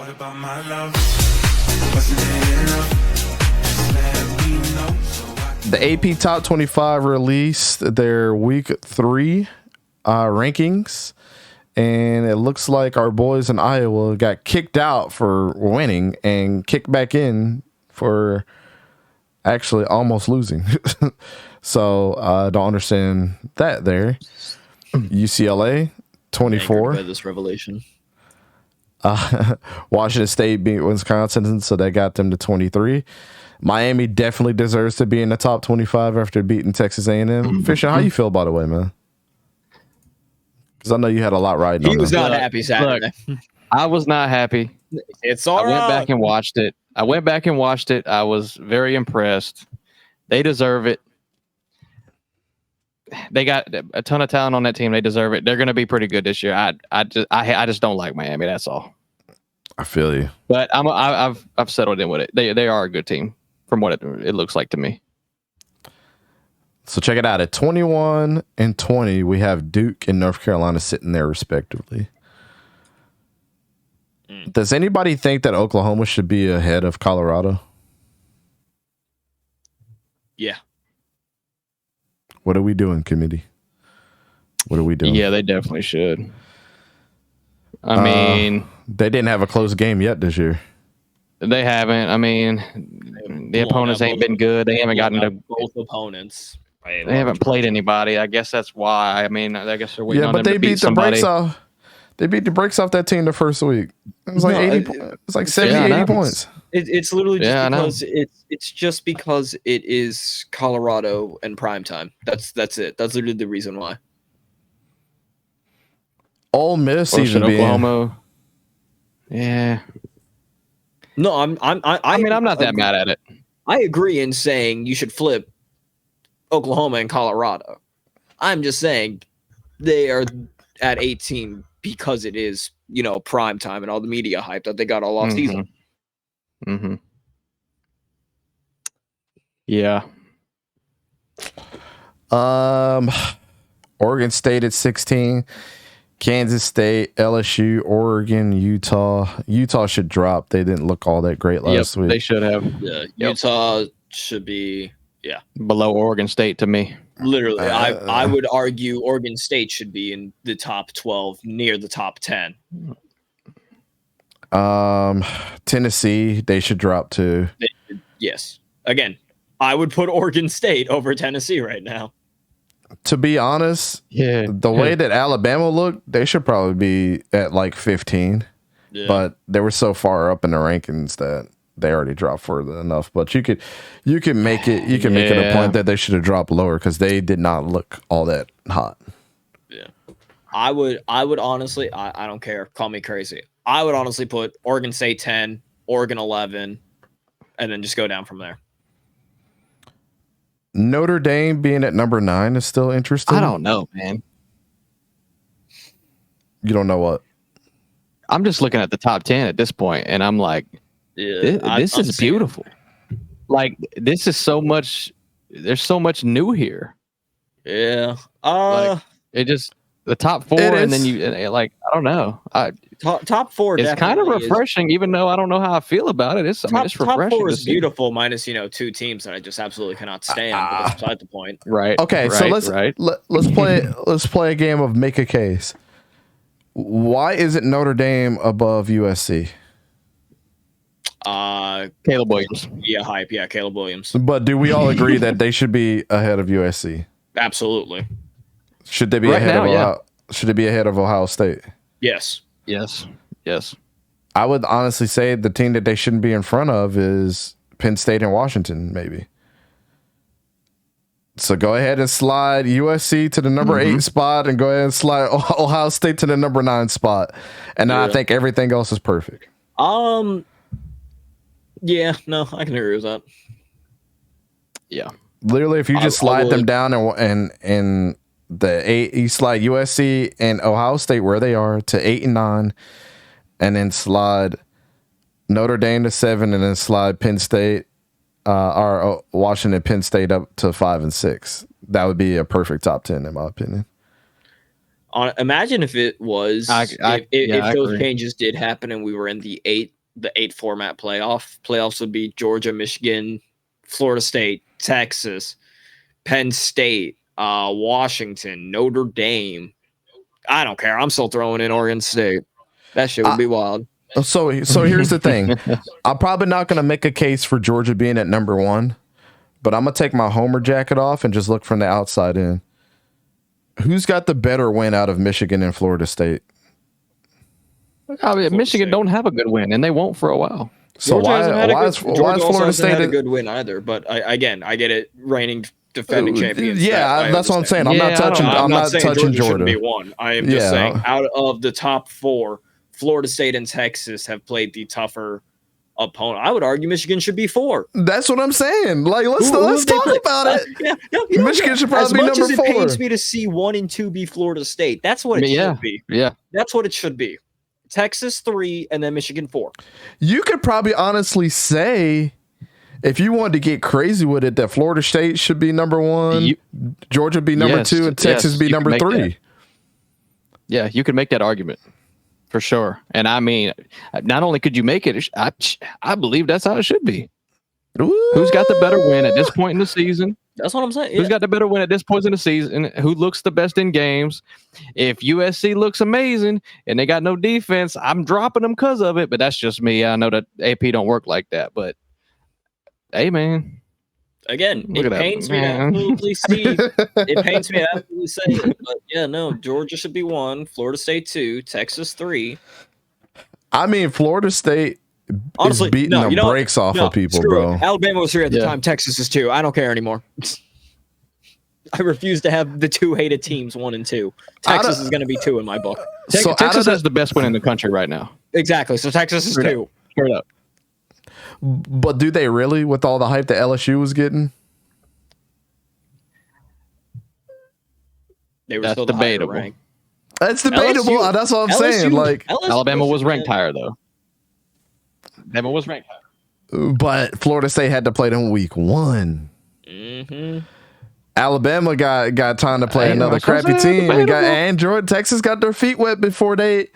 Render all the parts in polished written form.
What about my love? Wasn't it enough? Just let me know so I can The AP Top 25 released their week 3 rankings, and it looks like our boys in Iowa got kicked out for winning and kicked back in for actually almost losing. So I don't understand that there. UCLA 24. By this revelation. Washington State beat Wisconsin, so that got them to 23. Miami definitely deserves to be in the top 25 after beating Texas A&M. Fisher, how you feel, by the way, man? Because I know you had a lot riding on He was them. not happy Saturday. I was not happy. It's all I went right. back and watched it. I was very impressed. They deserve it. They got a ton of talent on that team. They deserve it. They're going to be pretty good this year. I just don't like Miami. That's all. I feel you. But I've settled in with it. They are a good team from what it looks like to me. So check it out. At 21 and 20, we have Duke and North Carolina sitting there respectively. Does anybody think that Oklahoma should be ahead of Colorado? Yeah. What are we doing, committee? What are we doing? Yeah, they definitely should. I mean, they didn't have a close game yet this year. they haven't. I mean, the opponents ain't been good. They haven't gotten to. Both opponents. They haven't played anybody. I guess that's why. I mean, I guess they're waiting Yeah, on but them they to beat beat the somebody. brakes off. They beat the brakes off that team the first week. It was like 80. It's like 70, I know. 80 points. It's literally just Yeah, I know. because it's just because it is Colorado and primetime. That's it. That's literally the reason why. Ole Miss Or should even being Oklahoma. Yeah. No, I mean I'm not that mad at it. I agree in saying you should flip Oklahoma and Colorado. I'm just saying they are at 18 because it is, prime time and all the media hype that they got all off season. Mm-hmm. Yeah. Oregon State at 16, Kansas State, LSU, Oregon, Utah. Utah should drop. They didn't look all that great last week. They should have. Yeah, Utah should be Below Oregon State to me. literally. I would argue Oregon State should be in the top 12, near the top 10. Tennessee, they should drop too. Yes. Again, I would put Oregon State over Tennessee right now. To be honest, Yeah. the way that Alabama looked, they should probably be at like 15. Yeah. But they were so far up in the rankings that they already dropped further enough. But you can make it a point that they should have dropped lower because they did not look all that hot. Yeah. I would honestly, I don't care. Call me crazy. I would honestly put Oregon State 10, Oregon 11, and then just go down from there. Notre Dame being at number 9 is still interesting. I don't know, man. You don't know what? I'm just looking at the top 10 at this point, and I'm like, Yeah, this is beautiful. Like, this is so much. There's so much new here. Yeah. Like, it just the top 4, It and is. then you like, I don't know. top 4. It's kind of definitely is- refreshing, even though I don't know how I feel about it. It's Top refreshing. 4 to is see. beautiful, minus 2 teams that I just absolutely cannot stand. But that's beside the point. Right. Okay, so right. let's play a game of make a case. Why isn't Notre Dame above USC? Caleb Williams. Yeah, hype. Yeah, Caleb Williams. But do we all agree that they should be ahead of USC? Absolutely. Should they be Right ahead now, of yeah. Ohio, should they be ahead of Ohio State? Yes. Yes. Yes. I would honestly say the team that they shouldn't be in front of is Penn State and Washington, maybe. So go ahead and slide USC to the number 8 spot and go ahead and slide Ohio State to the number 9 spot. And then I Yeah. think everything else is perfect. Yeah, no, I can agree with that. Yeah. Literally, if you just I slide them would- down and the 8, you slide USC and Ohio State where they are to 8 and 9, and then slide Notre Dame to 7, and then slide Penn State or Washington, Penn State up to 5 and 6. That would be a perfect top 10 in my opinion. Imagine if it was if those agree. changes did happen and we were in the eight format playoffs would be Georgia, Michigan, Florida State, Texas, Penn State, Washington, Notre Dame. I don't care. I'm still throwing in Oregon State. That shit would be wild. So here's the thing. I'm probably not going to make a case for Georgia being at number 1, but I'm going to take my Homer jacket off and just look from the outside in. Who's got the better win out of Michigan and Florida State? I mean, Michigan don't have a good win, and they won't for a while. So Georgia hasn't had a why good- is Georgia also Florida hasn't had State a good win either? But I get it. Reigning defending champions. Yeah, that's what I'm saying. I'm Yeah, not touching. I'm I'm not saying touching shouldn't be Georgia. one. I am just Yeah. saying out of the top 4, Florida State and Texas have played the tougher opponent. I would argue Michigan should be 4. That's what I'm saying. Like, let's Who let's have they talk played? about it. Yeah, Michigan should as probably be much number as 4. it pains me to see 1 and 2 be Florida State. That's what it Yeah. should be. Yeah. That's what it should be. Texas 3 and then Michigan 4. You could probably honestly say, if you wanted to get crazy with it, that Florida State should be number 1, Georgia be number Yes, 2, and Texas yes, be you can number make 3. that. Yeah, you could make that argument for sure. And I mean, not only could you make it, I believe that's how it should be. Who's got the better win at this point in the season? That's what I'm saying. Who's got the better win at this point in the season? Who looks the best in games? If USC looks amazing and they got no defense, I'm dropping them because of it. But that's just me. I know that AP don't work like that. But hey, man, Again, Look it at that, pains me to man. absolutely see. It pains me to absolutely say it, but yeah, no. Georgia should be 1, Florida State 2, Texas 3. I mean, Florida State Honestly, is beating no, the you know what? brakes off No, of people, screw bro. it. Alabama was 3 at the Yeah. time. Texas is 2. I don't care anymore. I refuse to have the 2 hated teams 1 and 2. Texas is going to be 2 in my book. So out Texas of has the best win in the country right now. Exactly. So Texas is Straight 2. Straight up. But do they really, with all the hype that LSU was getting? They were That's still the higher debatable. rank. That's debatable. LSU That's what I'm saying. Like, LSU Alabama was wasn't ranked that- higher though. Alabama was ranked higher. but Florida State had to play them week 1. Mhm. Alabama got time to play Hey, another that's what I'm crappy saying, team. And debatable. Georgia, Texas got their feet wet before they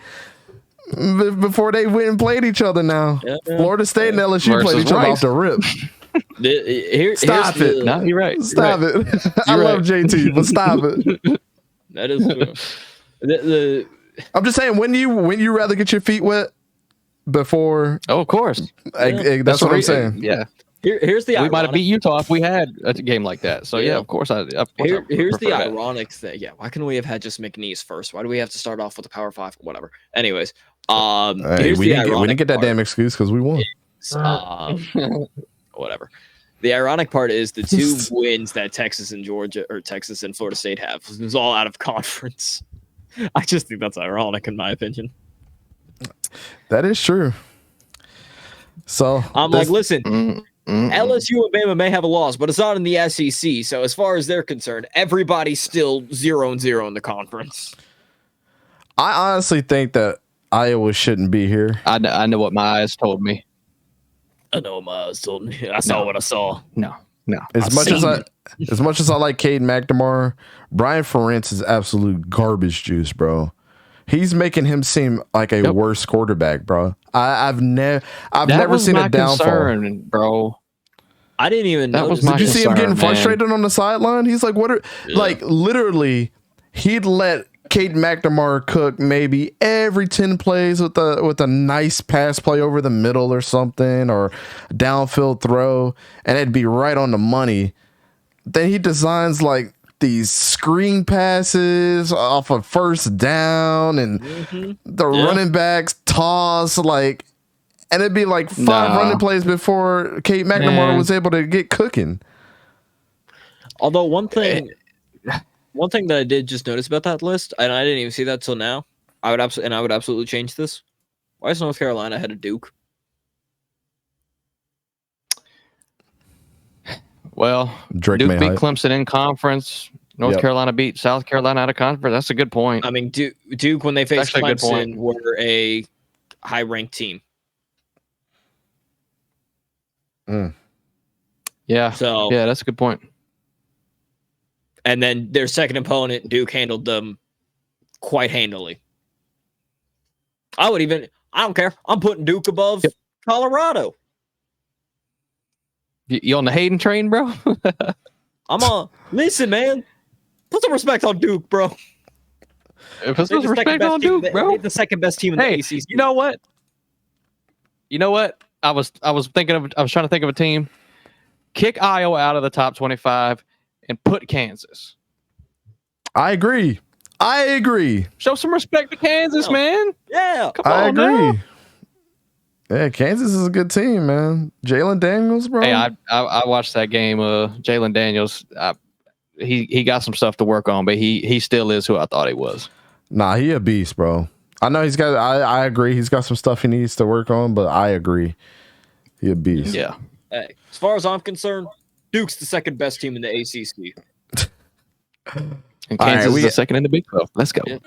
went and played each other. Now Yeah. Florida State and LSU Versus played each other Rice. off the rip. Here's Stop it. the- No, you're right. Stop it! I You're love right. JT, but stop it. That is true. the I'm just saying, when you rather get your feet wet before? Oh, of course. That's what I'm saying. Yeah. here's the We might have ironic- beat Utah if we had a game like that. So yeah, Yeah. of course I Here's the prefer that. ironic thing. Yeah, why couldn't we have had just McNeese first? Why do we have to start off with the Power 5? Whatever. Anyways, Hey, here's we the didn't ironic get that part. damn excuse because we won. Whatever. The ironic part is the 2 wins that Texas and Georgia or Texas and Florida State have was all out of conference. I just think that's ironic in my opinion. That is true. So I'm this- like, listen, Mm. LSU and Bama may have a loss, but it's not in the SEC. So as far as they're concerned, everybody's still 0-0 in the conference. I honestly think that Iowa shouldn't be here. I know what my eyes told me. I know my eyes told me. I saw what I saw. No. As much as I like Cade McNamara, Brian Ferentz is absolute garbage juice, bro. He's making him seem like a Yep. worse quarterback, bro. I've never That was seen my a downfall. concern, bro. I didn't even That was notice my it. Did you see him concern, getting man. frustrated on the sideline? He's like, "What are like literally?" He'd let Cade McNamara cook maybe every 10 plays with a nice pass play over the middle or something, or downfield throw, and it'd be right on the money. Then he designs like these screen passes off of first down, and the running backs toss like, and it'd be like 5 Nah. running plays before Cade McNamara Man. was able to get cooking. Although one thing that I did just notice about that list, and I didn't even see that till now, I would absolutely change this. Why is North Carolina ahead of Duke? Well, Drake Duke may beat hype. Clemson in conference. North Yep. Carolina beat South Carolina out of conference. That's a good point. I mean, Duke when they faced actually a good Clemson point. were a high-ranked team. Yeah. So Yeah, that's a good point. and then their second opponent, Duke handled them quite handily. I don't care. I'm putting Duke above Colorado. You on the Hayden train, bro? Listen, man. Put some respect on Duke, bro. If it's They're the respect second-best on team- Duke, bro. they're the second best team in the Hey, ACC. you know what? I was trying to think of a team. Kick Iowa out of the top 25 and put Kansas. I agree. Show some respect to Kansas, Oh. man. Yeah. Come I on now. agree. Yeah, Kansas is a good team, man. Jalen Daniels, bro. Hey, I watched that game. Jalen Daniels, he got some stuff to work on, but he still is who I thought he was. Nah, he a beast, bro. I know he's got. I agree. He's got some stuff he needs to work on, but I agree. He a beast. Yeah. Hey, as far as I'm concerned, Duke's the second best team in the ACC. And All right, Kansas we- is the second in the Big 12. Let's go. Yeah.